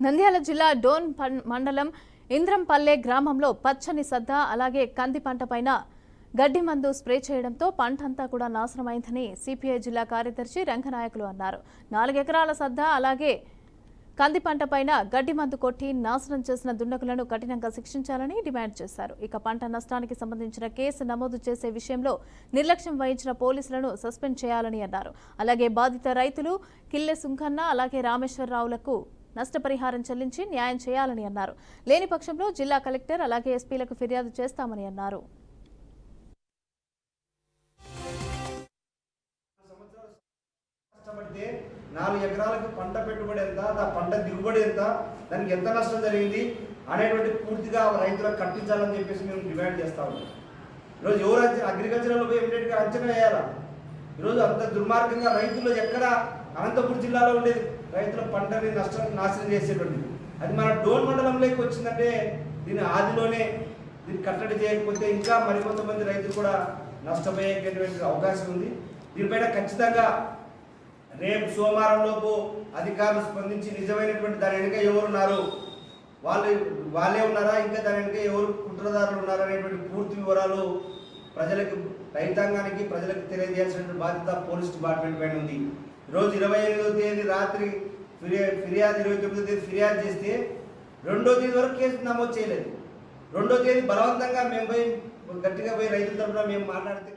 నంద్యాల జిల్లా డోన్ మండలం ఇంద్రంపల్లె గ్రామంలో పచ్చని సద్ద అలాగే కంది పంట పైన గడ్డి మందు స్ప్రే చేయడంతో పంటంతా కూడా నాశనమైందని సిపిఐ జిల్లా కార్యదర్శి రంగనాయకులు అన్నారు. 4 ఎకరాల సద్ద అలాగే కంది పంట పైన గడ్డి మందు కొట్టి నాశనం చేసిన దుండగులను కఠినంగా శిక్షించాలని డిమాండ్ చేశారు. ఇక పంట నష్టానికి సంబంధించిన కేసు నమోదు చేసే విషయంలో నిర్లక్ష్యం వహించిన పోలీసులను సస్పెండ్ చేయాలని అన్నారు. అలాగే బాధిత రైతులు కిల్లె సుంకన్న అలాగే రామేశ్వరరావులకు నష్టపరిహారం చెల్లించి న్యాయం చేయాలని అన్నారు. లేని పక్షంలో జిల్లా కలెక్టర్ అలాగే ఎస్పీలకు ఫిర్యాదు చేస్తామని అన్నారు. కష్టపడితే 4 ఎకరాలకు పంట పెట్టుబడి ఎంత, ఆ పంట దిగుబడి ఎంత, దానికి ఎంత నష్టం జరిగింది అనేటువంటి పూర్తిగా రైతులకు కట్టించాలని చెప్పేసి మేము డిమాండ్ చేస్తా ఉన్నాం. ఈరోజు ఎవరు అగ్రికల్చర్లో పోయి ఇమీడియట్గా అంచనా వేయాలా? ఈరోజు అంత దుర్మార్గంగా రైతులు ఎక్కడ అనంతపురం జిల్లాలో ఉండేది రైతుల పంటని నాశనం చేసేటువంటిది, అది మన డోన్ మండలంలోకి వచ్చిందంటే దీని ఆదిలోనే దీన్ని కట్టడి చేయకపోతే ఇంకా మరికొంతమంది రైతులు కూడా నష్టపోయేటువంటి అవకాశం ఉంది. దీనిపైన ఖచ్చితంగా రేపు సోమవారంలోపు అధికారులు స్పందించి నిజమైనటువంటి దాని వెనుక ఎవరున్నారు, వాళ్ళే ఉన్నారా, ఇంకా దాని వెనుక ఎవరు కుట్రదారులు ఉన్నారా అనేటువంటి పూర్తి వివరాలు ప్రజలకు, రైతాంగానికి, ప్రజలకు తెలియజేయాల్సినటువంటి బాధ్యత పోలీస్ డిపార్ట్మెంట్ పైన ఉంది. ఈరోజు 28వ తేదీ రాత్రి ఫిర్యాదు, 29వ తేదీ ఫిర్యాదు చేస్తే 2వ తేదీ వరకు కేసు నమోదు చేయలేదు. 2వ తేదీ బలవంతంగా మేము పోయి గట్టిగా పోయి రైతుల తరఫున మేము మాట్లాడితే